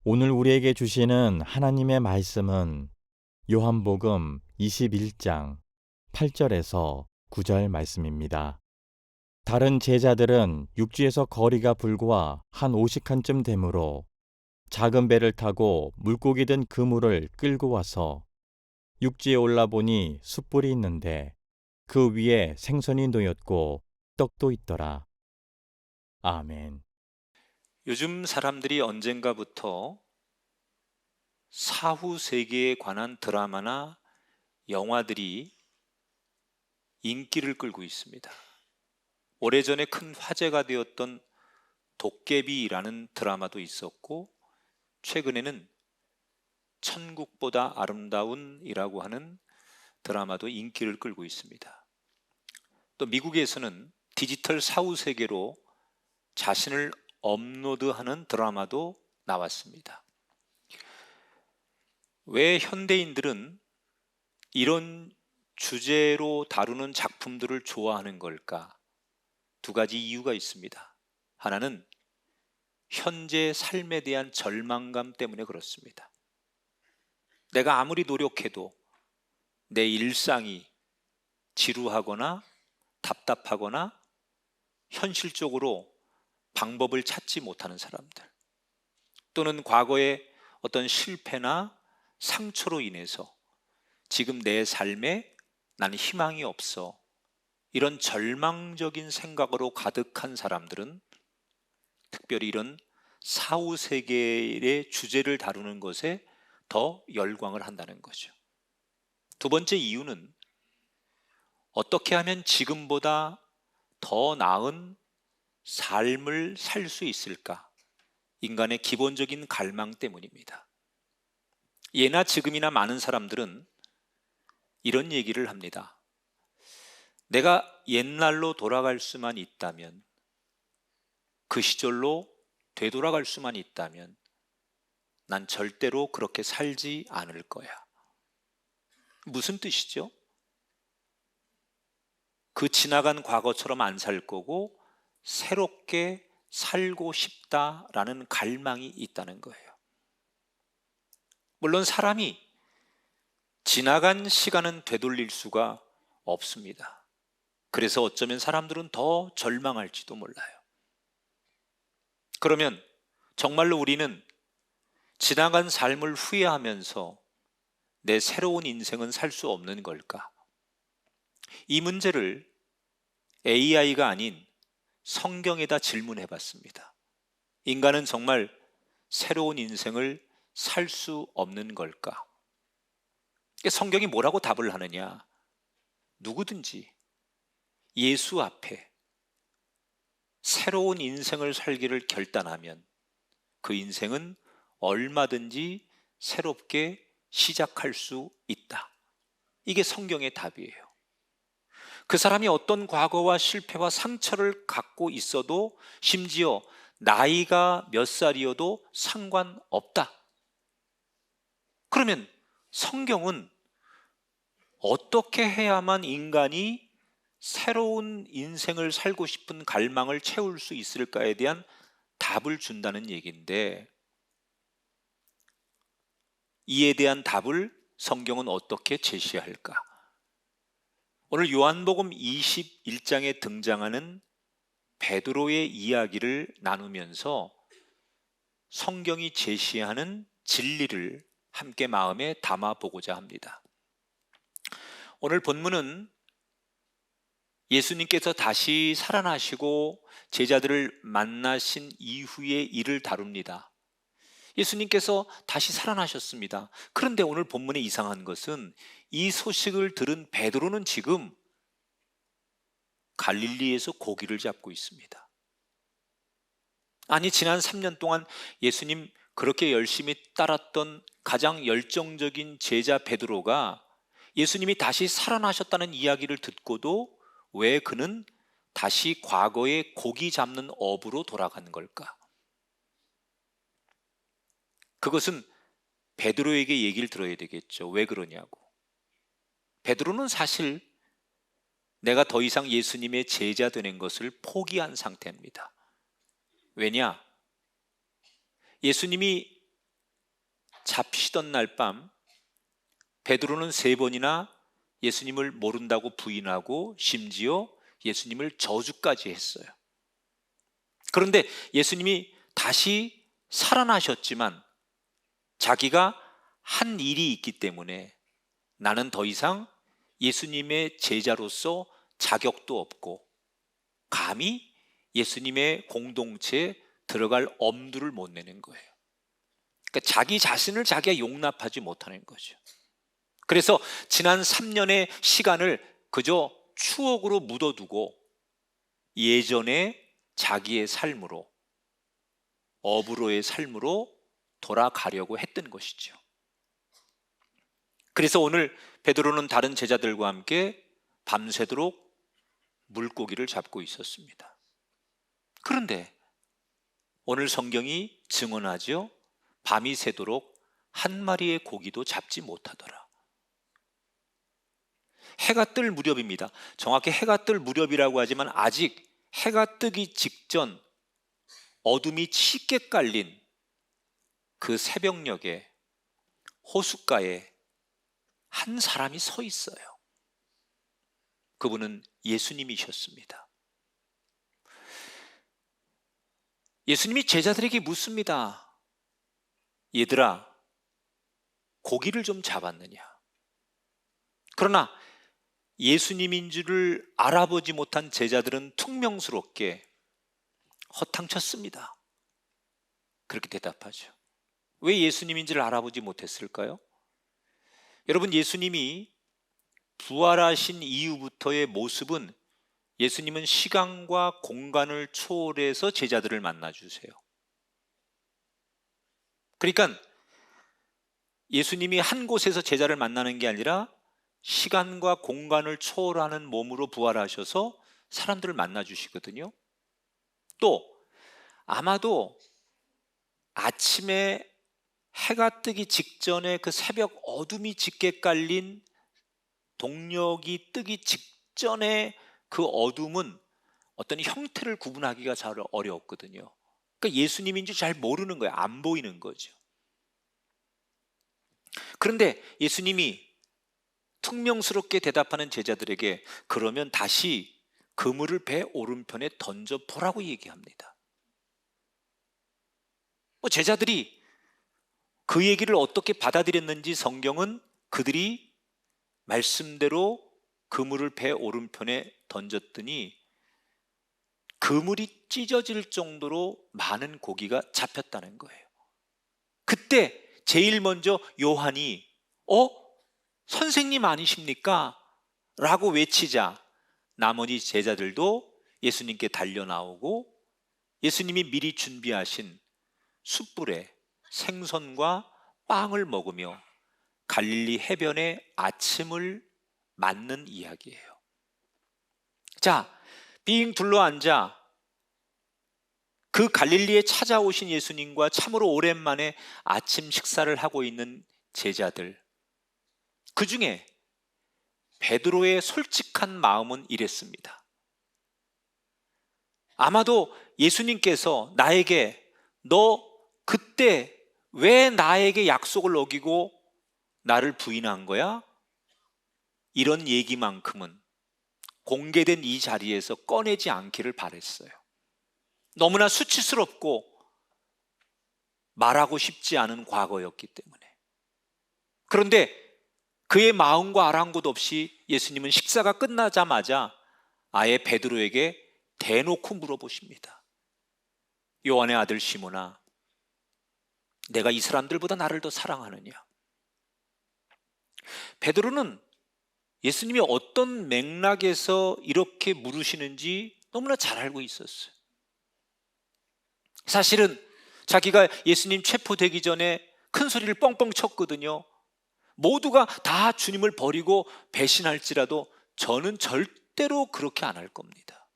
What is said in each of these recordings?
오늘 우리에게 주시는 하나님의 말씀은 요한복음 21장 8절에서 9절 말씀입니다. 다른 제자들은 육지에서 거리가 불과 한 50칸쯤 되므로 작은 배를 타고 물고기 든 그물을 끌고 와서 육지에 올라보니 숯불이 있는데 그 위에 생선이 놓였고 떡도 있더라. 아멘. 요즘 사람들이 언젠가부터 사후 세계에 관한 드라마나 영화들이 인기를 끌고 있습니다. 오래전에 큰 화제가 되었던 도깨비라는 드라마도 있었고, 최근에는 천국보다 아름다운이라고 하는 드라마도 인기를 끌고 있습니다. 또 미국에서는 디지털 사후 세계로 자신을 업로드하는 드라마도 나왔습니다. 왜 현대인들은 이런 주제로 다루는 작품들을 좋아하는 걸까? 두 가지 이유가 있습니다. 하나는 현재 삶에 대한 절망감 때문에 그렇습니다. 내가 아무리 노력해도 내 일상이 지루하거나 답답하거나 현실적으로 방법을 찾지 못하는 사람들, 또는 과거의 어떤 실패나 상처로 인해서 지금 내 삶에 나는 희망이 없어, 이런 절망적인 생각으로 가득한 사람들은 특별히 이런 사후 세계의 주제를 다루는 것에 더 열광을 한다는 거죠. 두 번째 이유는 어떻게 하면 지금보다 더 나은 삶을 살 수 있을까? 인간의 기본적인 갈망 때문입니다. 예나 지금이나 많은 사람들은 이런 얘기를 합니다. 내가 옛날로 돌아갈 수만 있다면, 그 시절로 되돌아갈 수만 있다면 난 절대로 그렇게 살지 않을 거야. 무슨 뜻이죠? 그 지나간 과거처럼 안 살 거고 새롭게 살고 싶다라는 갈망이 있다는 거예요. 물론 사람이 지나간 시간은 되돌릴 수가 없습니다. 그래서 어쩌면 사람들은 더 절망할지도 몰라요. 그러면 정말로 우리는 지나간 삶을 후회하면서 내 새로운 인생은 살 수 없는 걸까? 이 문제를 AI가 아닌 성경에다 질문해 봤습니다. 인간은 정말 새로운 인생을 살 수 없는 걸까? 성경이 뭐라고 답을 하느냐? 누구든지 예수 앞에 새로운 인생을 살기를 결단하면 그 인생은 얼마든지 새롭게 시작할 수 있다. 이게 성경의 답이에요. 그 사람이 어떤 과거와 실패와 상처를 갖고 있어도, 심지어 나이가 몇 살이어도 상관없다. 그러면 성경은 어떻게 해야만 인간이 새로운 인생을 살고 싶은 갈망을 채울 수 있을까에 대한 답을 준다는 얘기인데, 이에 대한 답을 성경은 어떻게 제시할까? 오늘 요한복음 21장에 등장하는 베드로의 이야기를 나누면서 성경이 제시하는 진리를 함께 마음에 담아 보고자 합니다. 오늘 본문은 예수님께서 다시 살아나시고 제자들을 만나신 이후의 일을 다룹니다. 예수님께서 다시 살아나셨습니다. 그런데 오늘 본문에 이상한 것은 이 소식을 들은 베드로는 지금 갈릴리에서 고기를 잡고 있습니다. 아니, 지난 3년 동안 예수님 그렇게 열심히 따랐던 가장 열정적인 제자 베드로가 예수님이 다시 살아나셨다는 이야기를 듣고도 왜 그는 다시 과거의 고기 잡는 업으로 돌아가는 걸까? 그것은 베드로에게 얘기를 들어야 되겠죠. 왜 그러냐고. 베드로는 사실 내가 더 이상 예수님의 제자 되는 것을 포기한 상태입니다. 왜냐? 예수님이 잡히던 날 밤 베드로는 3번이나 예수님을 모른다고 부인하고 심지어 예수님을 저주까지 했어요. 그런데 예수님이 다시 살아나셨지만 자기가 한 일이 있기 때문에 나는 더 이상 예수님의 제자로서 자격도 없고 감히 예수님의 공동체에 들어갈 엄두를 못 내는 거예요. 그러니까 자기 자신을 자기가 용납하지 못하는 거죠. 그래서 지난 3년의 시간을 그저 추억으로 묻어두고 예전의 자기의 삶으로, 어부로의 삶으로 돌아가려고 했던 것이죠. 그래서 오늘 베드로는 다른 제자들과 함께 밤새도록 물고기를 잡고 있었습니다. 그런데 오늘 성경이 증언하죠. 밤이 새도록 한 마리의 고기도 잡지 못하더라. 해가 뜰 무렵입니다. 정확히 해가 뜰 무렵이라고 하지만 아직 해가 뜨기 직전 어둠이 짙게 깔린 그 새벽녘에 호숫가에 한 사람이 서 있어요. 그분은 예수님이셨습니다. 예수님이 제자들에게 묻습니다. 얘들아, 고기를 좀 잡았느냐? 그러나 예수님인 줄을 알아보지 못한 제자들은 퉁명스럽게 허탕쳤습니다. 그렇게 대답하죠. 왜 예수님인지를 알아보지 못했을까요? 여러분, 예수님이 부활하신 이후부터의 모습은 예수님은 시간과 공간을 초월해서 제자들을 만나주세요. 그러니까 예수님이 한 곳에서 제자를 만나는 게 아니라 시간과 공간을 초월하는 몸으로 부활하셔서 사람들을 만나주시거든요. 또 아마도 아침에 해가 뜨기 직전에 그 새벽 어둠이 짙게 깔린 동력이 뜨기 직전에 그 어둠은 어떤 형태를 구분하기가 잘 어려웠거든요. 그러니까 예수님인지 잘 모르는 거예요. 안 보이는 거죠. 그런데 예수님이 퉁명스럽게 대답하는 제자들에게 그러면 다시 그물을 배 오른편에 던져보라고 얘기합니다. 제자들이 그 얘기를 어떻게 받아들였는지 성경은 그들이 말씀대로 그물을 배 오른편에 던졌더니 그물이 찢어질 정도로 많은 고기가 잡혔다는 거예요. 그때 제일 먼저 요한이 선생님 아니십니까? 라고 외치자 나머지 제자들도 예수님께 달려나오고 예수님이 미리 준비하신 숯불에 생선과 빵을 먹으며 갈릴리 해변의 아침을 맞는 이야기예요. 자, 빙 둘러앉아 그 갈릴리에 찾아오신 예수님과 참으로 오랜만에 아침 식사를 하고 있는 제자들, 그 중에 베드로의 솔직한 마음은 이랬습니다. 아마도 예수님께서 나에게 너 그때 왜 나에게 약속을 어기고 나를 부인한 거야? 이런 얘기만큼은 공개된 이 자리에서 꺼내지 않기를 바랬어요. 너무나 수치스럽고 말하고 싶지 않은 과거였기 때문에. 그런데 그의 마음과 아랑곳 없이 예수님은 식사가 끝나자마자 아예 베드로에게 대놓고 물어보십니다. 요한의 아들 시몬아, 내가 이 사람들보다 나를 더 사랑하느냐? 베드로는 예수님이 어떤 맥락에서 이렇게 물으시는지 너무나 잘 알고 있었어요. 사실은 자기가 예수님 체포되기 전에 큰 소리를 뻥뻥 쳤거든요. 모두가 다 주님을 버리고 배신할지라도 저는 절대로 그렇게 안 할 겁니다.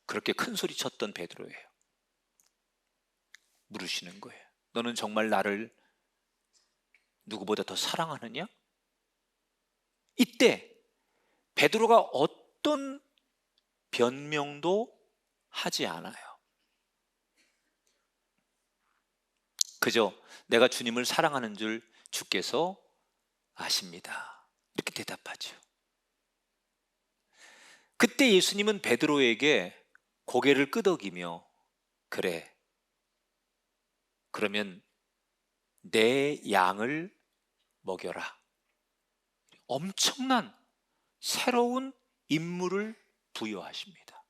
그렇게 큰 소리 쳤던 베드로예요. 물으시는 거예요. 너는 정말 나를 누구보다 더 사랑하느냐? 이때 베드로가 어떤 변명도 하지 않아요. 그저 내가 주님을 사랑하는 줄 주께서 아십니다. 이렇게 대답하죠. 그때 예수님은 베드로에게 고개를 끄덕이며 그래, 그러면 내 양을 먹여라. 엄청난 새로운 임무를 부여하십니다.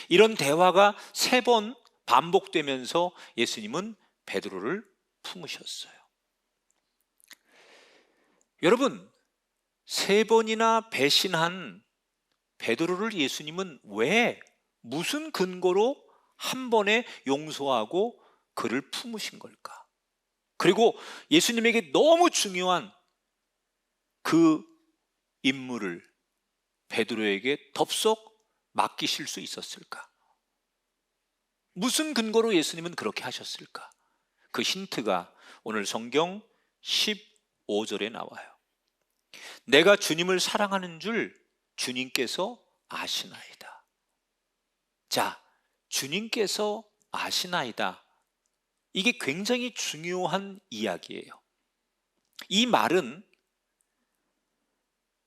이런 대화가 3번 반복되면서 예수님은 베드로를 품으셨어요. 여러분, 3번이나 배신한 베드로를 예수님은 왜, 무슨 근거로 한 번에 용서하고 그를 품으신 걸까? 그리고 예수님에게 너무 중요한 그 임무를 베드로에게 덥석 맡기실 수 있었을까? 무슨 근거로 예수님은 그렇게 하셨을까? 그 힌트가 오늘 성경 15절에 나와요. 내가 주님을 사랑하는 줄 주님께서 아시나이다. 자, 주님께서 아시나이다. 이게 굉장히 중요한 이야기예요. 이 말은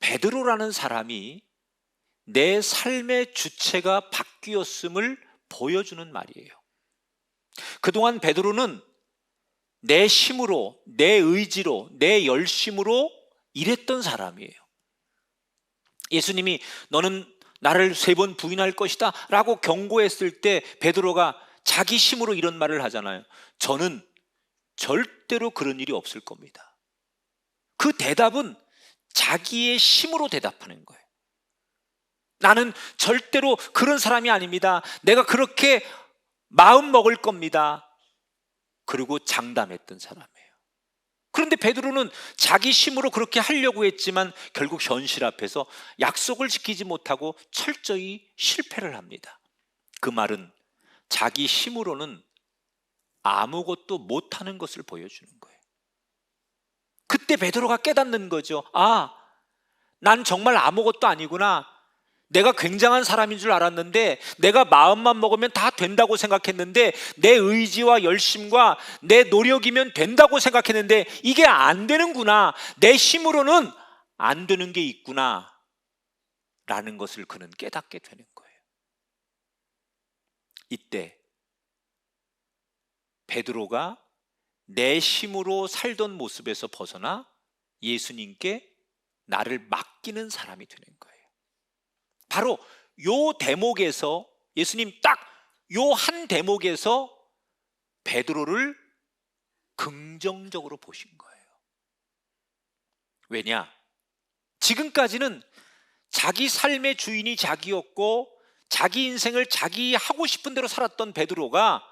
베드로라는 사람이 내 삶의 주체가 바뀌었음을 보여주는 말이에요. 그동안 베드로는 내 힘으로, 내 의지로, 내 열심으로 일했던 사람이에요. 예수님이 너는 나를 3번 부인할 것이다 라고 경고했을 때 베드로가 자기 힘으로 이런 말을 하잖아요. 저는 절대로 그런 일이 없을 겁니다. 그 대답은 자기의 힘으로 대답하는 거예요. 나는 절대로 그런 사람이 아닙니다. 내가 그렇게 마음 먹을 겁니다. 그리고 장담했던 사람이에요. 그런데 베드로는 자기 힘으로 그렇게 하려고 했지만 결국 현실 앞에서 약속을 지키지 못하고 철저히 실패를 합니다. 그 말은 자기 힘으로는 아무것도 못하는 것을 보여주는 거예요. 그때 베드로가 깨닫는 거죠. 아, 난 정말 아무것도 아니구나. 내가 굉장한 사람인 줄 알았는데, 내가 마음만 먹으면 다 된다고 생각했는데, 내 의지와 열심과 내 노력이면 된다고 생각했는데 이게 안 되는구나. 내 힘으로는 안 되는 게 있구나 라는 것을 그는 깨닫게 되는 거예요. 이때 베드로가 내 힘으로 살던 모습에서 벗어나 예수님께 나를 맡기는 사람이 되는 거예요. 바로 요 대목에서 예수님 딱 요 한 대목에서 베드로를 긍정적으로 보신 거예요. 왜냐? 지금까지는 자기 삶의 주인이 자기였고 자기 인생을 자기 하고 싶은 대로 살았던 베드로가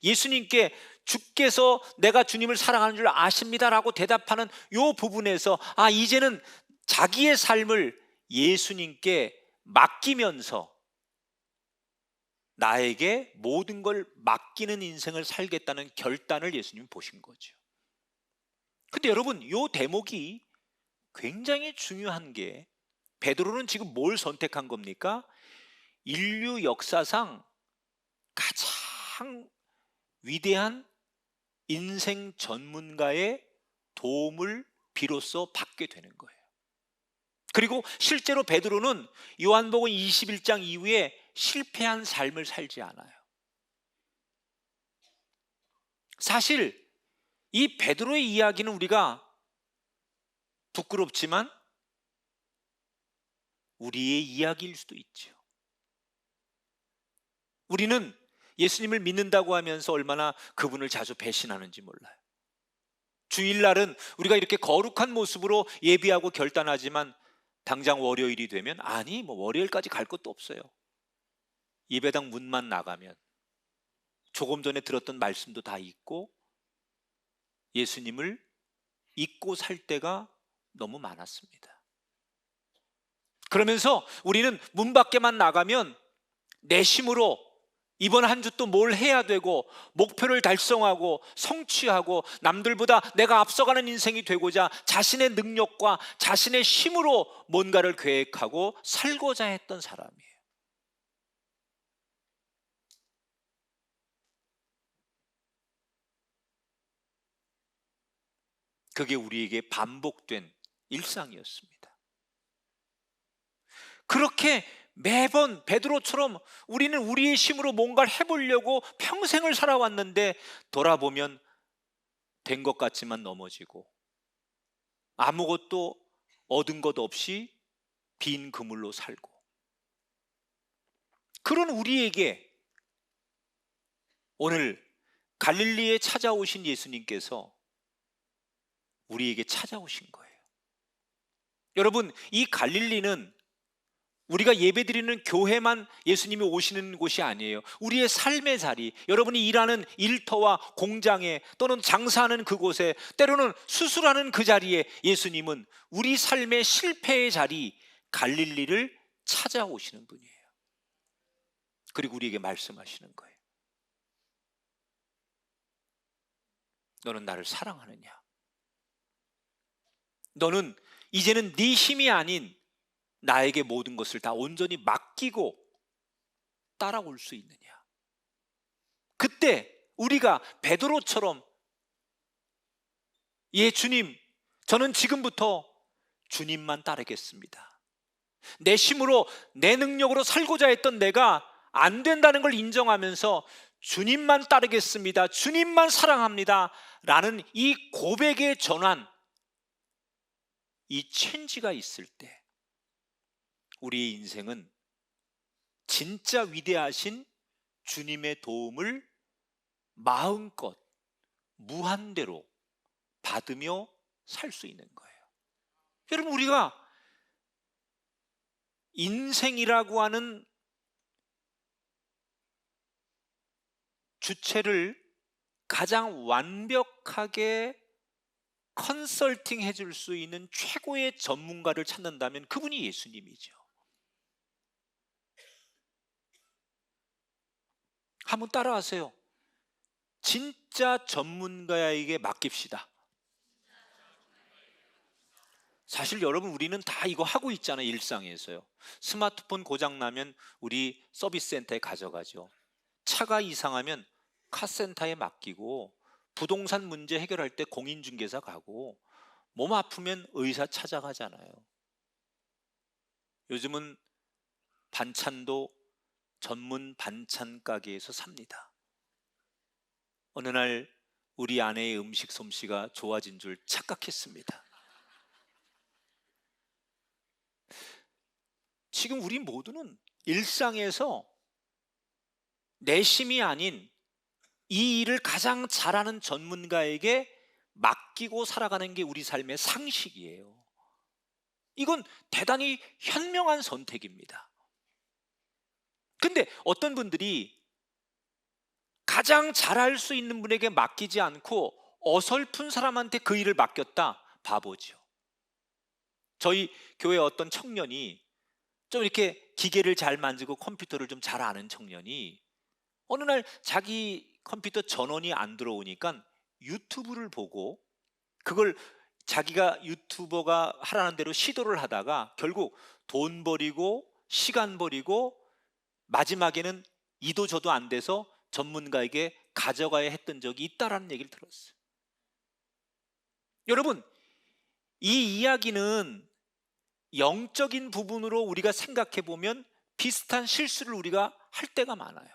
예수님께 주께서 내가 주님을 사랑하는 줄 아십니다라고 대답하는 요 부분에서 아, 이제는 자기의 삶을 예수님께 맡기면서 나에게 모든 걸 맡기는 인생을 살겠다는 결단을 예수님이 보신 거죠. 근데 여러분, 이 대목이 굉장히 중요한 게 베드로는 지금 뭘 선택한 겁니까? 인류 역사상 가장 위대한 인생 전문가의 도움을 비로소 받게 되는 거예요. 그리고 실제로 베드로는 요한복음 21장 이후에 실패한 삶을 살지 않아요. 사실 이 베드로의 이야기는 우리가 부끄럽지만 우리의 이야기일 수도 있죠. 우리는 예수님을 믿는다고 하면서 얼마나 그분을 자주 배신하는지 몰라요. 주일날은 우리가 이렇게 거룩한 모습으로 예비하고 결단하지만 당장 월요일이 되면 아니 뭐 월요일까지 갈 것도 없어요. 예배당 문만 나가면 조금 전에 들었던 말씀도 다 잊고 예수님을 잊고 살 때가 너무 많았습니다. 그러면서 우리는 문 밖에만 나가면 내 힘으로 이번 한 주 또 뭘 해야 되고 목표를 달성하고 성취하고 남들보다 내가 앞서가는 인생이 되고자 자신의 능력과 자신의 힘으로 뭔가를 계획하고 살고자 했던 사람이에요. 그게 우리에게 반복된 일상이었습니다. 그렇게 매번 베드로처럼 우리는 우리의 힘으로 뭔가를 해보려고 평생을 살아왔는데 돌아보면 된 것 같지만 넘어지고 아무것도 얻은 것 없이 빈 그물로 살고, 그런 우리에게 오늘 갈릴리에 찾아오신 예수님께서 우리에게 찾아오신 거예요. 여러분, 이 갈릴리는 우리가 예배드리는 교회만 예수님이 오시는 곳이 아니에요. 우리의 삶의 자리, 여러분이 일하는 일터와 공장에 또는 장사하는 그곳에, 때로는 수술하는 그 자리에 예수님은 우리 삶의 실패의 자리 갈릴리를 찾아오시는 분이에요. 그리고 우리에게 말씀하시는 거예요. 너는 나를 사랑하느냐? 너는 이제는 네 힘이 아닌 나에게 모든 것을 다 온전히 맡기고 따라올 수 있느냐? 그때 우리가 베드로처럼, 예 주님, 저는 지금부터 주님만 따르겠습니다. 내 힘으로 내 능력으로 살고자 했던 내가 안 된다는 걸 인정하면서 주님만 따르겠습니다, 주님만 사랑합니다 라는 이 고백의 전환, 이 체인지가 있을 때 우리의 인생은 진짜 위대하신 주님의 도움을 마음껏 무한대로 받으며 살 수 있는 거예요. 여러분, 우리가 인생이라고 하는 주체를 가장 완벽하게 컨설팅 해줄 수 있는 최고의 전문가를 찾는다면 그분이 예수님이죠. 한번 따라하세요. 진짜 전문가에게 맡깁시다. 사실 여러분, 우리는 다 이거 하고 있잖아요. 일상에서요. 스마트폰 고장나면 우리 서비스 센터에 가져가죠. 차가 이상하면 카센터에 맡기고, 부동산 문제 해결할 때 공인중개사 가고, 몸 아프면 의사 찾아가잖아요. 요즘은 반찬도 전문 반찬 가게에서 삽니다. 어느 날 우리 아내의 음식 솜씨가 좋아진 줄 착각했습니다. 지금 우리 모두는 일상에서 내심이 아닌 이 일을 가장 잘하는 전문가에게 맡기고 살아가는 게 우리 삶의 상식이에요. 이건 대단히 현명한 선택입니다. 근데 어떤 분들이 가장 잘할 수 있는 분에게 맡기지 않고 어설픈 사람한테 그 일을 맡겼다, 바보죠. 저희 교회 어떤 청년이, 좀 이렇게 기계를 잘 만지고 컴퓨터를 좀 잘 아는 청년이 어느 날 자기 컴퓨터 전원이 안 들어오니까 유튜브를 보고, 그걸 자기가 유튜버가 하라는 대로 시도를 하다가 결국 돈 버리고 시간 버리고 마지막에는 이도 저도 안 돼서 전문가에게 가져가야 했던 적이 있다라는 얘기를 들었어요. 여러분, 이 이야기는 영적인 부분으로 우리가 생각해 보면 비슷한 실수를 우리가 할 때가 많아요.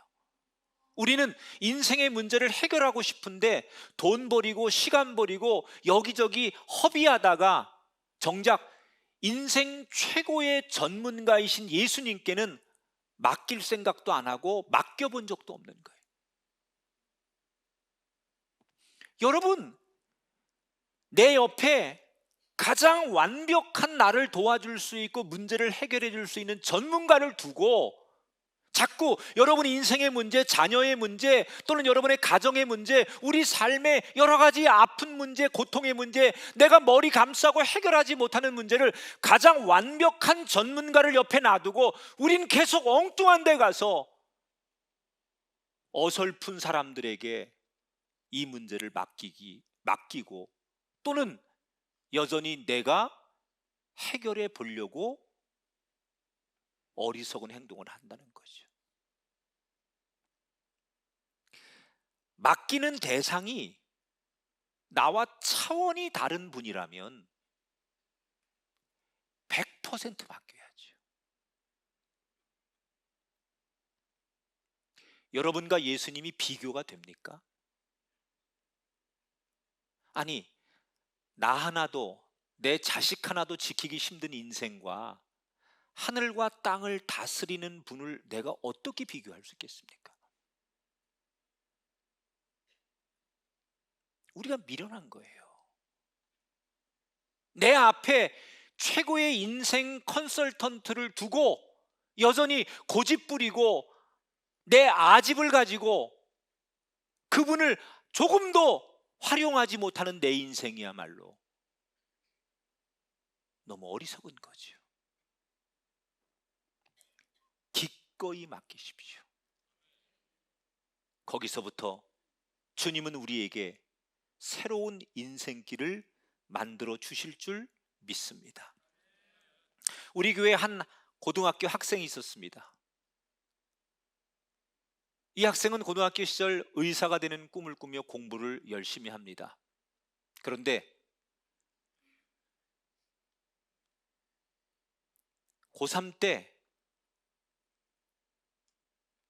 우리는 인생의 문제를 해결하고 싶은데 돈 버리고 시간 버리고 여기저기 허비하다가 정작 인생 최고의 전문가이신 예수님께는 맡길 생각도 안 하고 맡겨본 적도 없는 거예요. 여러분, 내 옆에 가장 완벽한 나를 도와줄 수 있고 문제를 해결해 줄 수 있는 전문가를 두고 자꾸 여러분의 인생의 문제, 자녀의 문제, 또는 여러분의 가정의 문제, 우리 삶의 여러 가지 아픈 문제, 고통의 문제, 내가 머리 감싸고 해결하지 못하는 문제를 가장 완벽한 전문가를 옆에 놔두고 우린 계속 엉뚱한 데 가서 어설픈 사람들에게 이 문제를 맡기고, 또는 여전히 내가 해결해 보려고 어리석은 행동을 한다는 거죠. 맡기는 대상이 나와 차원이 다른 분이라면 100% 맡겨야죠. 여러분과 예수님이 비교가 됩니까? 아니, 나 하나도, 내 자식 하나도 지키기 힘든 인생과 하늘과 땅을 다스리는 분을 내가 어떻게 비교할 수 있겠습니까? 우리가 미련한 거예요. 내 앞에 최고의 인생 컨설턴트를 두고 여전히 고집부리고 내 아집을 가지고 그분을 조금도 활용하지 못하는 내 인생이야말로 너무 어리석은 거죠. 기꺼이 맡기십시오. 거기서부터 주님은 우리에게 새로운 인생길을 만들어 주실 줄 믿습니다. 우리 교회에 한 고등학교 학생이 있었습니다. 이 학생은 고등학교 시절 의사가 되는 꿈을 꾸며 공부를 열심히 합니다. 그런데 고3 때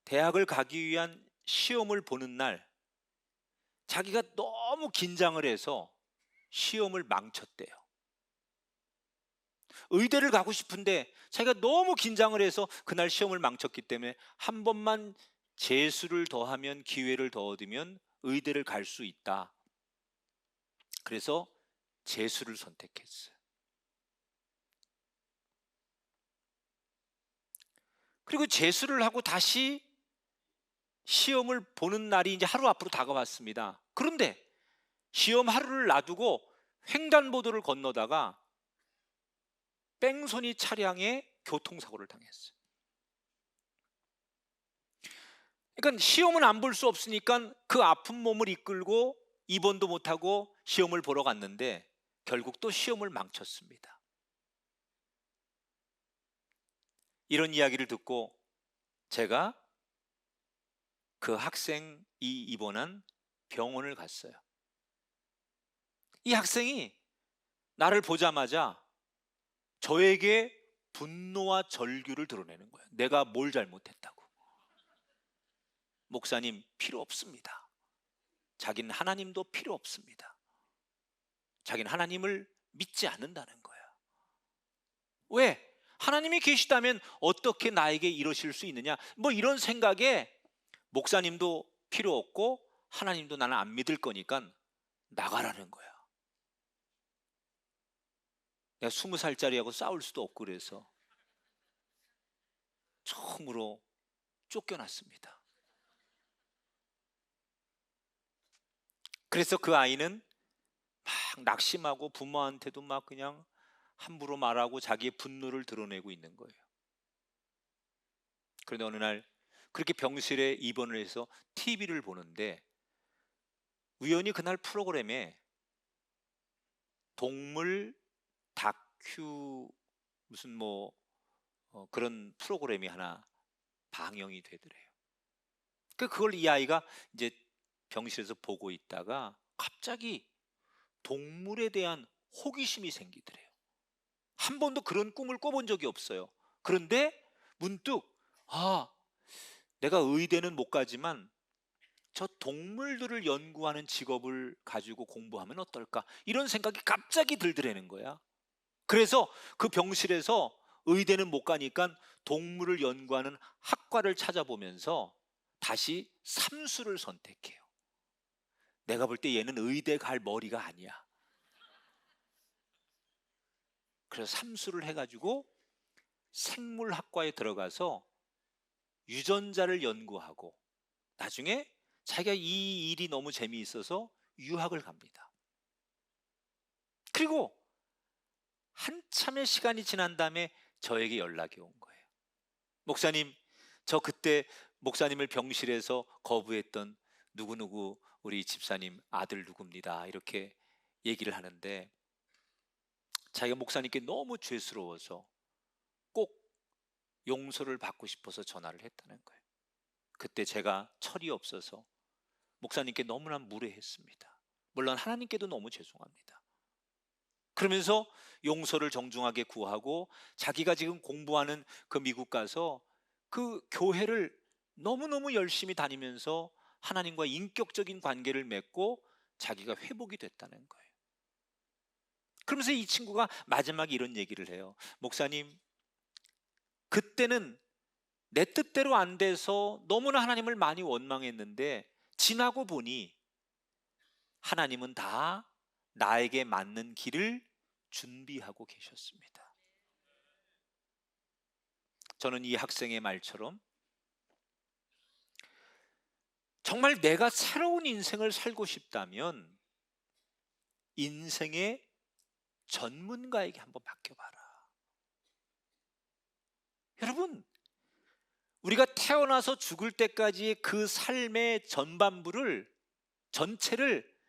대학을 가기 위한 시험을 보는 날 자기가 너무 긴장을 해서 시험을 망쳤대요. 의대를 가고 싶은데 자기가 너무 긴장을 해서 그날 시험을 망쳤기 때문에 한 번만 재수를 더하면, 기회를 더 얻으면 의대를 갈 수 있다. 그래서 재수를 선택했어요. 그리고 재수를 하고 다시 시험을 보는 날이 이제 하루 앞으로 다가왔습니다. 그런데 시험 하루를 놔두고 횡단보도를 건너다가 뺑소니 차량에 교통사고를 당했어요. 그러니까 시험은 안 볼 수 없으니까 그 아픈 몸을 이끌고 입원도 못하고 시험을 보러 갔는데 결국 또 시험을 망쳤습니다. 이런 이야기를 듣고 제가 그 학생이 입원한 병원을 갔어요. 이 학생이 나를 보자마자 저에게 분노와 절규를 드러내는 거예요. 내가 뭘 잘못했다고. 목사님, 필요 없습니다. 자기는 하나님도 필요 없습니다. 자기는 하나님을 믿지 않는다는 거야. 왜? 하나님이 계시다면 어떻게 나에게 이러실 수 있느냐? 뭐 이런 생각에 목사님도 필요 없고 하나님도 나는 안 믿을 거니까 나가라는 거야. 내가 20살짜리하고 싸울 수도 없고 그래서 처음으로 쫓겨났습니다. 그래서 그 아이는 막 낙심하고 부모한테도 막 그냥 함부로 말하고 자기의 분노를 드러내고 있는 거예요. 그런데 어느 날 그렇게 병실에 입원을 해서 TV를 보는데 우연히 그날 프로그램에 동물 다큐 무슨 뭐 그런 프로그램이 하나 방영이 되더래요. 그걸 이 아이가 이제 병실에서 보고 있다가 갑자기 동물에 대한 호기심이 생기더래요. 한 번도 그런 꿈을 꿔본 적이 없어요. 그런데 문득 내가 의대는 못 가지만 저 동물들을 연구하는 직업을 가지고 공부하면 어떨까? 이런 생각이 갑자기 들더라는 거야. 그래서 그 병실에서 의대는 못 가니까 동물을 연구하는 학과를 찾아보면서 다시 삼수를 선택해요. 내가 볼 때 얘는 의대 갈 머리가 아니야. 그래서 삼수를 해가지고 생물학과에 들어가서 유전자를 연구하고 나중에 자기가 이 일이 너무 재미있어서 유학을 갑니다. 그리고 한참의 시간이 지난 다음에 저에게 연락이 온 거예요. 목사님, 저 그때 목사님을 병실에서 거부했던 누구누구 우리 집사님 아들 누구입니다. 이렇게 얘기를 하는데 자기가 목사님께 너무 죄스러워서 꼭 용서를 받고 싶어서 전화를 했다는 거예요. 그때 제가 철이 없어서 목사님께 너무나 무례했습니다. 물론 하나님께도 너무 죄송합니다. 그러면서 용서를 정중하게 구하고 자기가 지금 공부하는 그 미국 가서 그 교회를 너무너무 열심히 다니면서 하나님과 인격적인 관계를 맺고 자기가 회복이 됐다는 거예요. 그러면서 이 친구가 마지막에 이런 얘기를 해요. 목사님, 그때는 내 뜻대로 안 돼서 너무나 하나님을 많이 원망했는데 지나고 보니 하나님은 다 나에게 맞는 길을 준비하고 계셨습니다. 저는 이 학생의 말처럼 정말 내가 새로운 인생을 살고 싶다면 인생의 전문가에게 한번 맡겨봐라. 여러분, 우리가 태어나서 죽을 때까지의 그 삶의 전체를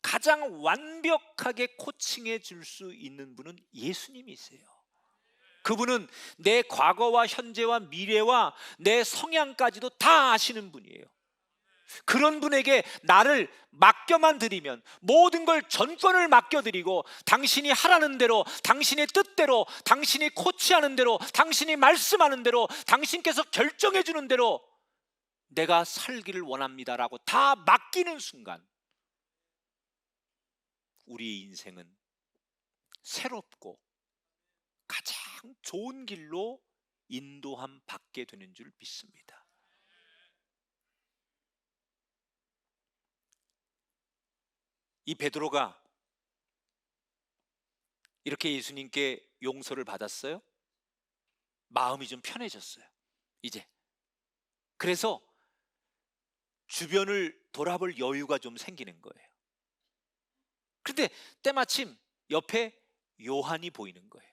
가장 완벽하게 코칭해 줄 수 있는 분은 예수님이세요. 그분은 내 과거와 현재와 미래와 내 성향까지도 다 아시는 분이에요. 그런 분에게 나를 맡겨만 드리면, 모든 걸 전권을 맡겨드리고 당신이 하라는 대로, 당신의 뜻대로, 당신이 코치하는 대로, 당신이 말씀하는 대로, 당신께서 결정해 주는 대로 내가 살기를 원합니다라고 다 맡기는 순간 우리의 인생은 새롭고 가장 좋은 길로 인도함 받게 되는 줄 믿습니다. 이 베드로가 이렇게 예수님께 용서를 받았어요. 마음이 좀 편해졌어요. 이제 그래서 주변을 돌아볼 여유가 좀 생기는 거예요. 그런데 때마침 옆에 요한이 보이는 거예요.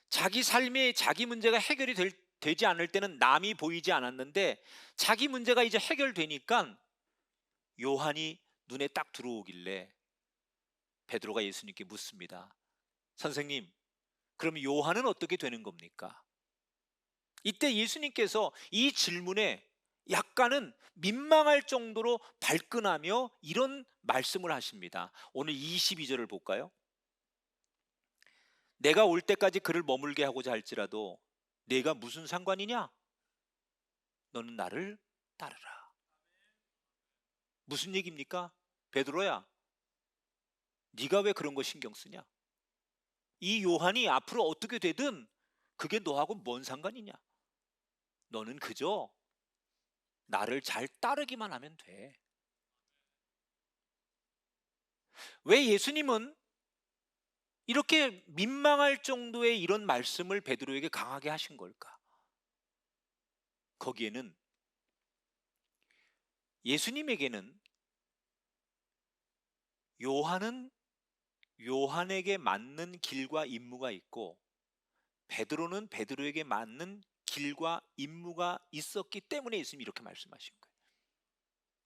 자기 삶에 자기 문제가 해결이 되지 않을 때는 남이 보이지 않았는데 자기 문제가 이제 해결되니까 요한이 눈에 딱 들어오길래 베드로가 예수님께 묻습니다. 선생님, 그럼 요한은 어떻게 되는 겁니까? 이때 예수님께서 이 질문에 약간은 민망할 정도로 발끈하며 이런 말씀을 하십니다. 오늘 22절을 볼까요? 내가 올 때까지 그를 머물게 하고자 할지라도 내가 무슨 상관이냐? 너는 나를 따르라. 무슨 얘기입니까? 베드로야, 네가 왜 그런 거 신경 쓰냐? 이 요한이 앞으로 어떻게 되든 그게 너하고 뭔 상관이냐? 너는 그저 나를 잘 따르기만 하면 돼. 왜 예수님은 이렇게 민망할 정도의 이런 말씀을 베드로에게 강하게 하신 걸까? 거기에는 예수님에게는 요한은 요한에게 맞는 길과 임무가 있고 베드로는 베드로에게 맞는 길과 임무가 있었기 때문에 예수님이 이렇게 말씀하신 거예요.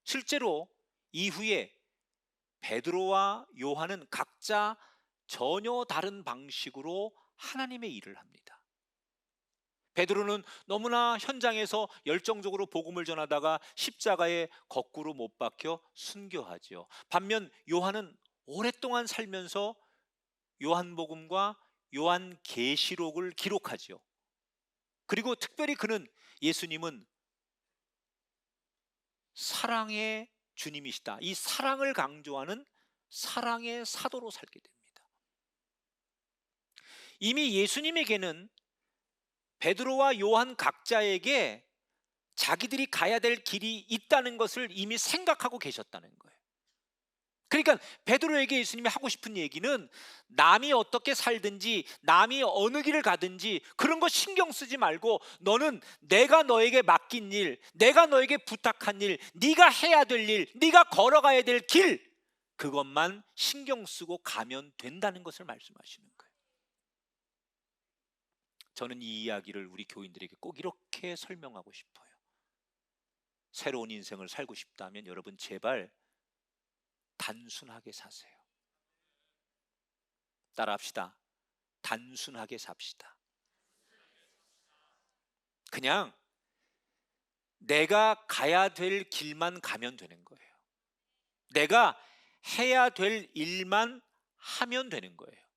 실제로 이후에 베드로와 요한은 각자 전혀 다른 방식으로 하나님의 일을 합니다. 베드로는 너무나 현장에서 열정적으로 복음을 전하다가 십자가에 거꾸로 못 박혀 순교하지요. 반면 요한은 오랫동안 살면서 요한복음과 요한계시록을 기록하지요. 그리고 특별히 그는 예수님은 사랑의 주님이시다, 이 사랑을 강조하는 사랑의 사도로 살게 됩니다. 이미 예수님에게는 베드로와 요한 각자에게 자기들이 가야 될 길이 있다는 것을 이미 생각하고 계셨다는 거예요. 그러니까 베드로에게 예수님이 하고 싶은 얘기는 남이 어떻게 살든지 남이 어느 길을 가든지 그런 거 신경 쓰지 말고 너는 내가 너에게 맡긴 일, 내가 너에게 부탁한 일, 네가 해야 될 일, 네가 걸어가야 될 길, 그것만 신경 쓰고 가면 된다는 것을 말씀하시는 거예요. 저는 이 이야기를 우리 교인들에게 꼭 이렇게 설명하고 싶어요. 새로운 인생을 살고 싶다면 여러분 제발 단순하게 사세요. 따라합시다. 단순하게 삽시다. 그냥 내가 가야 될 길만 가면 되는 거예요. 내가 해야 될 일만 하면 되는 거예요.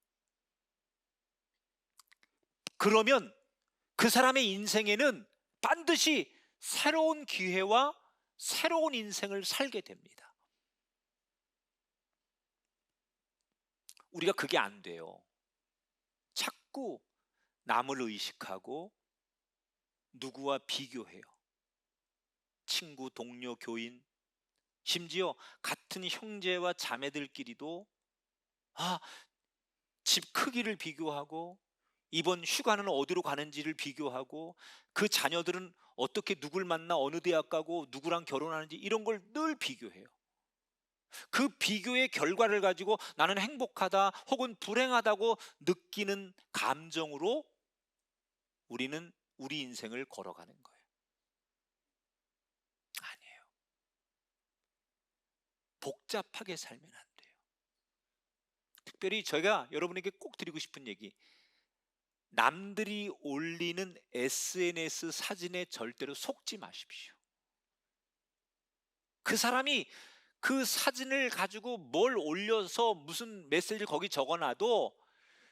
그러면 그 사람의 인생에는 반드시 새로운 기회와 새로운 인생을 살게 됩니다. 우리가 그게 안 돼요. 자꾸 남을 의식하고 누구와 비교해요. 친구, 동료, 교인, 심지어 같은 형제와 자매들끼리도 집 크기를 비교하고 이번 휴가는 어디로 가는지를 비교하고 그 자녀들은 어떻게 누굴 만나 어느 대학 가고 누구랑 결혼하는지 이런 걸 늘 비교해요. 그 비교의 결과를 가지고 나는 행복하다 혹은 불행하다고 느끼는 감정으로 우리는 우리 인생을 걸어가는 거예요. 아니에요. 복잡하게 살면 안 돼요. 특별히 제가 여러분에게 꼭 드리고 싶은 얘기, 남들이 올리는 SNS 사진에 절대로 속지 마십시오. 그 사람이 그 사진을 가지고 뭘 올려서 무슨 메시지를 거기 적어놔도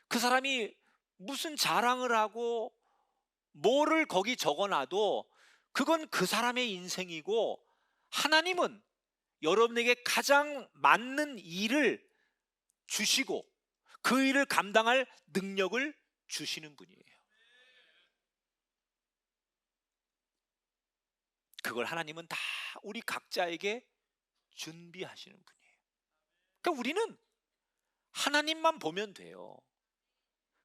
그 사람이 무슨 자랑을 하고 뭐를 거기 적어놔도 그건 그 사람의 인생이고, 하나님은 여러분에게 가장 맞는 일을 주시고 그 일을 감당할 능력을 주시는 분이에요. 그걸 하나님은 다 우리 각자에게 준비하시는 분이에요. 그러니까 우리는 하나님만 보면 돼요.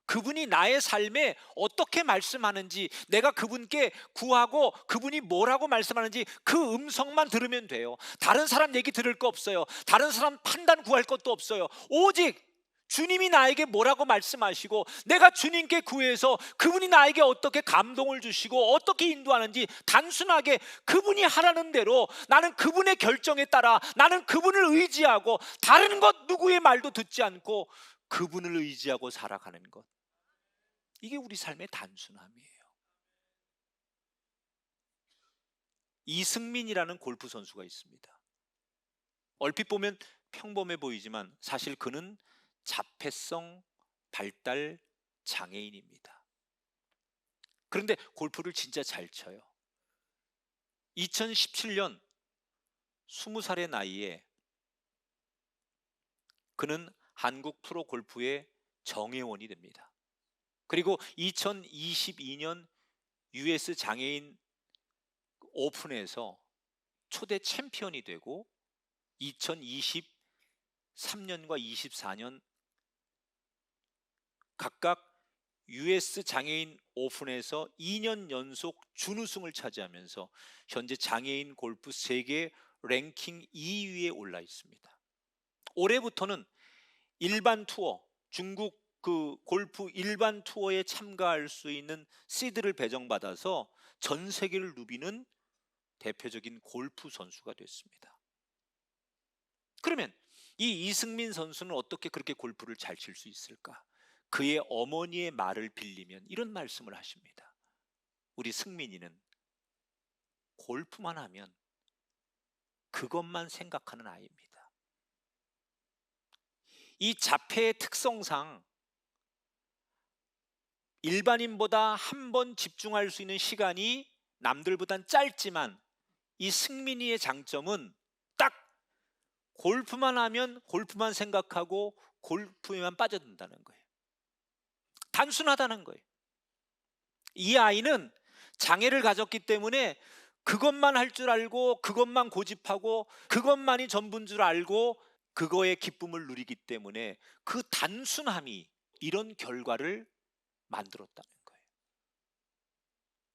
그분이 나의 삶에 어떻게 말씀하는지, 내가 그분께 구하고 그분이 뭐라고 말씀하는지 그 음성만 들으면 돼요. 다른 사람 얘기 들을 거 없어요. 다른 사람 판단 구할 것도 없어요. 오직 주님이 나에게 뭐라고 말씀하시고 내가 주님께 구해서 그분이 나에게 어떻게 감동을 주시고 어떻게 인도하는지 단순하게 그분이 하라는 대로, 나는 그분의 결정에 따라 나는 그분을 의지하고 다른 것 누구의 말도 듣지 않고 그분을 의지하고 살아가는 것, 이게 우리 삶의 단순함이에요. 이승민이라는 골프 선수가 있습니다. 얼핏 보면 평범해 보이지만 사실 그는 자폐성 발달 장애인입니다. 그런데 골프를 진짜 잘 쳐요. 2017년 20살의 나이에 그는 한국 프로 골프의 정회원이 됩니다. 그리고 2022년 US 장애인 오픈에서 초대 챔피언이 되고 2023년과 24년 각각 US 장애인 오픈에서 2년 연속 준우승을 차지하면서 현재 장애인 골프 세계 랭킹 2위에 올라 있습니다. 올해부터는 일반 투어, 중국 그 골프 일반 투어에 참가할 수 있는 시드를 배정받아서 전 세계를 누비는 대표적인 골프 선수가 됐습니다. 그러면 이 이승민 선수는 어떻게 그렇게 골프를 잘 칠 수 있을까? 그의 어머니의 말을 빌리면 이런 말씀을 하십니다. 우리 승민이는 골프만 하면 그것만 생각하는 아이입니다. 이 자폐의 특성상 일반인보다 한 번 집중할 수 있는 시간이 남들보단 짧지만 이 승민이의 장점은 딱 골프만 하면 골프만 생각하고 골프에만 빠져든다는 거예요. 단순하다는 거예요. 이 아이는 장애를 가졌기 때문에 그것만 할 줄 알고 그것만 고집하고 그것만이 전부인 줄 알고 그거의 기쁨을 누리기 때문에 그 단순함이 이런 결과를 만들었다는 거예요.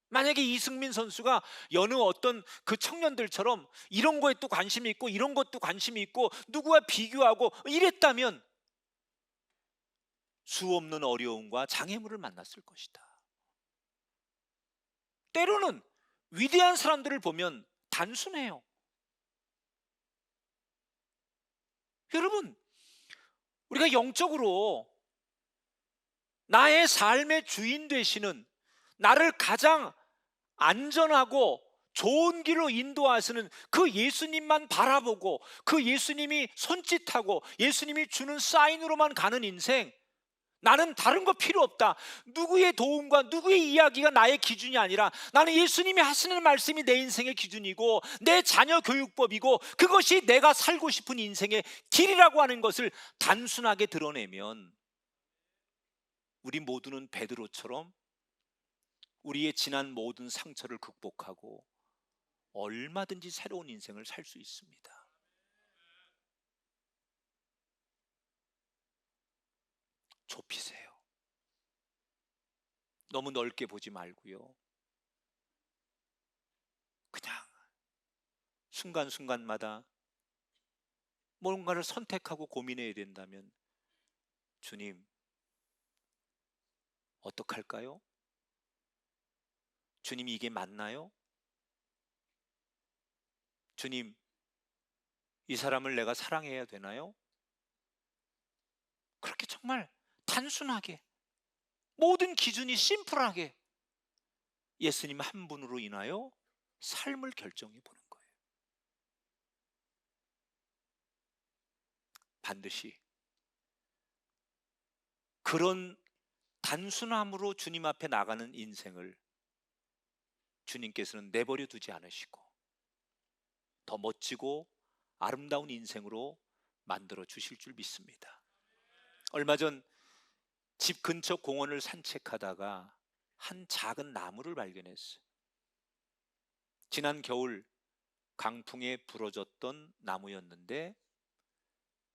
만약에 이승민 선수가 여느 어떤 그 청년들처럼 이런 거에 또 관심이 있고 이런 것도 관심이 있고 누구와 비교하고 이랬다면 수없는 어려움과 장애물을 만났을 것이다. 때로는 위대한 사람들을 보면 단순해요. 여러분, 우리가 영적으로 나의 삶의 주인 되시는, 나를 가장 안전하고 좋은 길로 인도하시는 그 예수님만 바라보고 그 예수님이 손짓하고 예수님이 주는 사인으로만 가는 인생, 나는 다른 거 필요 없다. 누구의 도움과 누구의 이야기가 나의 기준이 아니라 나는 예수님이 하시는 말씀이 내 인생의 기준이고 내 자녀 교육법이고 그것이 내가 살고 싶은 인생의 길이라고 하는 것을 단순하게 드러내면 우리 모두는 베드로처럼 우리의 지난 모든 상처를 극복하고 얼마든지 새로운 인생을 살 수 있습니다. 좁히세요. 너무 넓게 보지 말고요. 그냥 순간순간마다 뭔가를 선택하고 고민해야 된다면 주님, 어떡할까요? 주님, 이게 맞나요? 주님, 이 사람을 내가 사랑해야 되나요? 그렇게 정말 단순하게 모든 기준이 심플하게 예수님 한 분으로 인하여 삶을 결정해 보는 거예요. 반드시 그런 단순함으로 주님 앞에 나가는 인생을 주님께서는 내버려 두지 않으시고 더 멋지고 아름다운 인생으로 만들어 주실 줄 믿습니다. 얼마 전 집 근처 공원을 산책하다가 한 작은 나무를 발견했어요. 지난 겨울 강풍에 부러졌던 나무였는데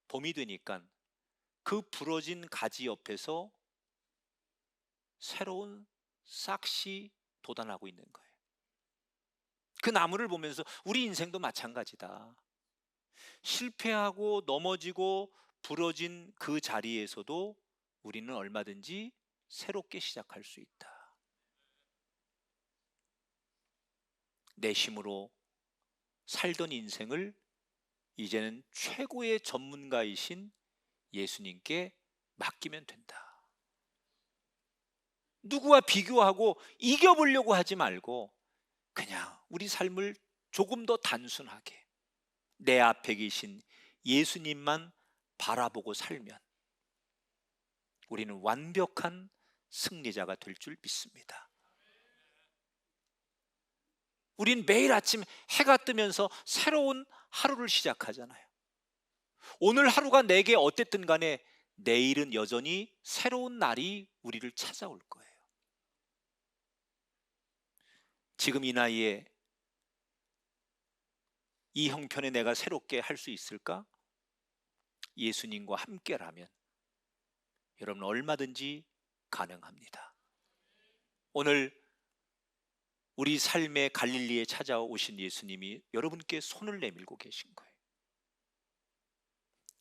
봄이 되니까 그 부러진 가지 옆에서 새로운 싹이 돋아나고 있는 거예요. 그 나무를 보면서 우리 인생도 마찬가지다. 실패하고 넘어지고 부러진 그 자리에서도 우리는 얼마든지 새롭게 시작할 수 있다. 내심으로 살던 인생을 이제는 최고의 전문가이신 예수님께 맡기면 된다. 누구와 비교하고 이겨보려고 하지 말고 그냥 우리 삶을 조금 더 단순하게 내 앞에 계신 예수님만 바라보고 살면 우리는 완벽한 승리자가 될 줄 믿습니다. 우린 매일 아침 해가 뜨면서 새로운 하루를 시작하잖아요. 오늘 하루가 내게 어땠든 간에 내일은 여전히 새로운 날이 우리를 찾아올 거예요. 지금 이 나이에 이 형편에 내가 새롭게 할 수 있을까? 예수님과 함께라면 여러분 얼마든지 가능합니다. 오늘 우리 삶의 갈릴리에 찾아오신 예수님이 여러분께 손을 내밀고 계신 거예요.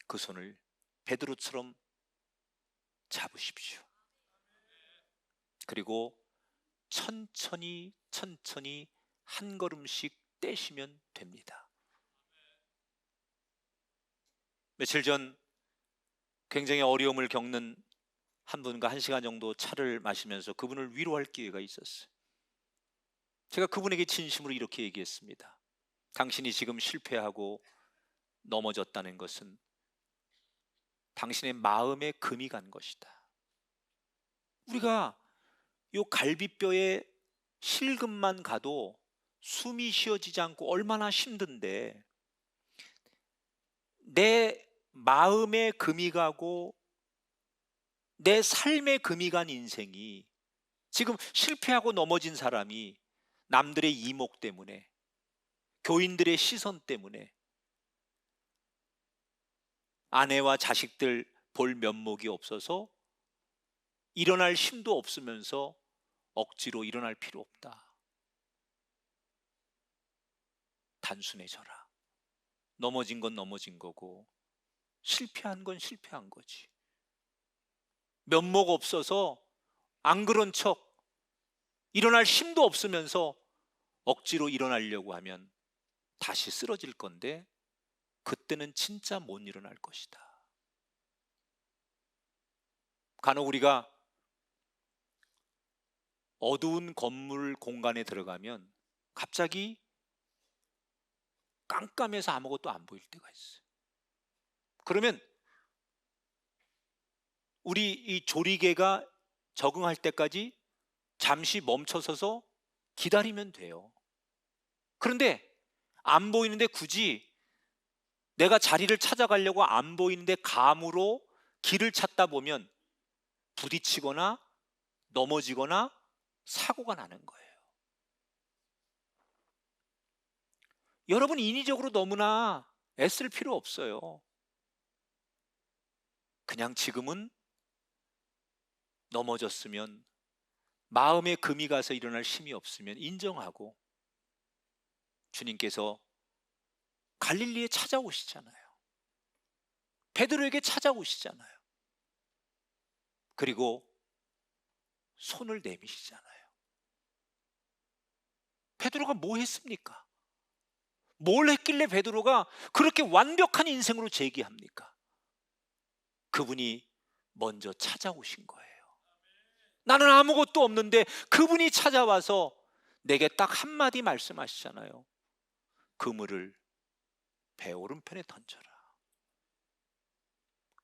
그 손을 베드로처럼 잡으십시오. 그리고 천천히 한 걸음씩 떼시면 됩니다. 며칠 전 굉장히 어려움을 겪는 한 분과 1시간 정도 차를 마시면서 그분을 위로할 기회가 있었어요. 제가 그분에게 진심으로 이렇게 얘기했습니다. 당신이 지금 실패하고 넘어졌다는 것은 당신의 마음에 금이 간 것이다. 우리가 요 갈비뼈에 실금만 가도 숨이 쉬어지지 않고 얼마나 힘든데 내 마음에 금이 가고 내 삶에 금이 간 인생이 지금 실패하고 넘어진 사람이 남들의 이목 때문에 교인들의 시선 때문에 아내와 자식들 볼 면목이 없어서 일어날 힘도 없으면서 억지로 일어날 필요 없다. 단순해져라. 넘어진 건 넘어진 거고 실패한 건 실패한 거지. 면목 없어서 안 그런 척 일어날 힘도 없으면서 억지로 일어나려고 하면 다시 쓰러질 건데 그때는 진짜 못 일어날 것이다. 간혹 우리가 어두운 건물 공간에 들어가면 갑자기 깜깜해서 아무것도 안 보일 때가 있어요. 그러면 우리 이 조리개가 적응할 때까지 잠시 멈춰서서 기다리면 돼요. 그런데 안 보이는데 굳이 내가 자리를 찾아가려고 안 보이는데 감으로 길을 찾다 보면 부딪히거나 넘어지거나 사고가 나는 거예요. 여러분, 인위적으로 너무나 애쓸 필요 없어요. 그냥 지금은 넘어졌으면, 마음에 금이 가서 일어날 힘이 없으면 인정하고, 주님께서 갈릴리에 찾아오시잖아요. 베드로에게 찾아오시잖아요. 그리고 손을 내미시잖아요. 베드로가 뭐 했습니까? 뭘 했길래 베드로가 그렇게 완벽한 인생으로 재기합니까? 그분이 먼저 찾아오신 거예요. 나는 아무것도 없는데 그분이 찾아와서 내게 딱 한마디 말씀하시잖아요. 그물을 배 오른편에 던져라.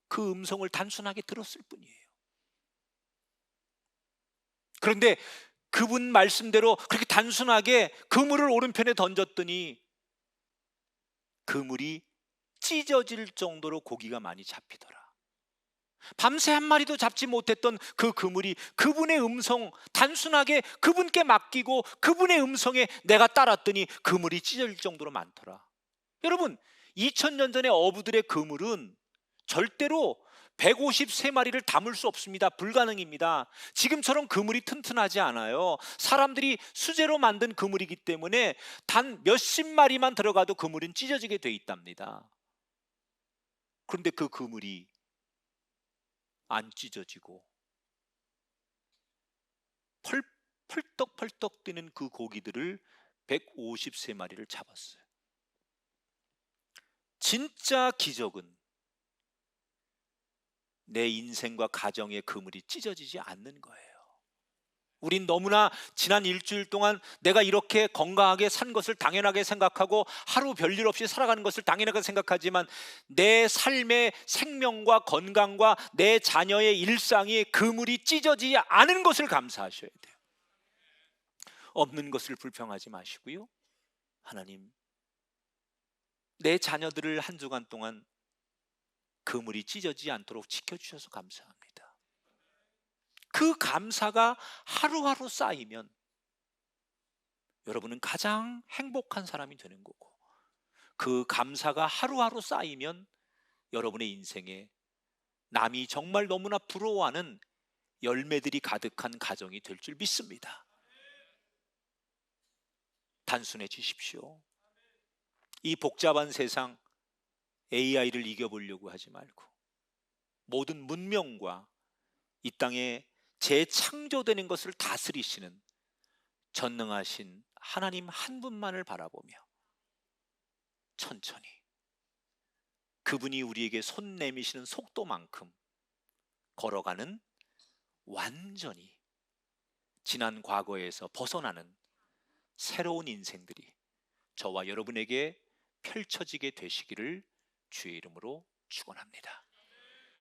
그 음성을 단순하게 들었을 뿐이에요. 그런데 그분 말씀대로 그렇게 단순하게 그물을 오른편에 던졌더니 그물이 찢어질 정도로 고기가 많이 잡히더라. 밤새 한 마리도 잡지 못했던 그 그물이 그분의 음성, 단순하게 그분께 맡기고 그분의 음성에 내가 따랐더니 그물이 찢어질 정도로 많더라. 여러분, 2000년 전의 어부들의 그물은 절대로 153마리를 담을 수 없습니다. 불가능입니다. 지금처럼 그물이 튼튼하지 않아요. 사람들이 수제로 만든 그물이기 때문에 단 몇십 마리만 들어가도 그물은 찢어지게 돼 있답니다. 그런데 그 그물이 안 찢어지고 펄떡펄떡 뛰는 그 고기들을 153마리를 잡았어요. 진짜 기적은 내 인생과 가정의 그물이 찢어지지 않는 거예요. 우린 너무나 지난 일주일 동안 내가 이렇게 건강하게 산 것을 당연하게 생각하고 하루 별일 없이 살아가는 것을 당연하게 생각하지만 내 삶의 생명과 건강과 내 자녀의 일상이 그물이 찢어지지 않은 것을 감사하셔야 돼요. 없는 것을 불평하지 마시고요. 하나님, 내 자녀들을 한 주간 동안 그물이 찢어지지 않도록 지켜주셔서 감사합니다. 그 감사가 하루하루 쌓이면 여러분은 가장 행복한 사람이 되는 거고, 그 감사가 하루하루 쌓이면 여러분의 인생에 남이 정말 너무나 부러워하는 열매들이 가득한 가정이 될 줄 믿습니다. 단순해지십시오. 이 복잡한 세상 AI를 이겨보려고 하지 말고 모든 문명과 이 땅에 재창조되는 것을 다스리시는 전능하신 하나님 한 분만을 바라보며 천천히 그분이 우리에게 손 내미시는 속도만큼 걸어가는, 완전히 지난 과거에서 벗어나는 새로운 인생들이 저와 여러분에게 펼쳐지게 되시기를 주의 이름으로 축원합니다.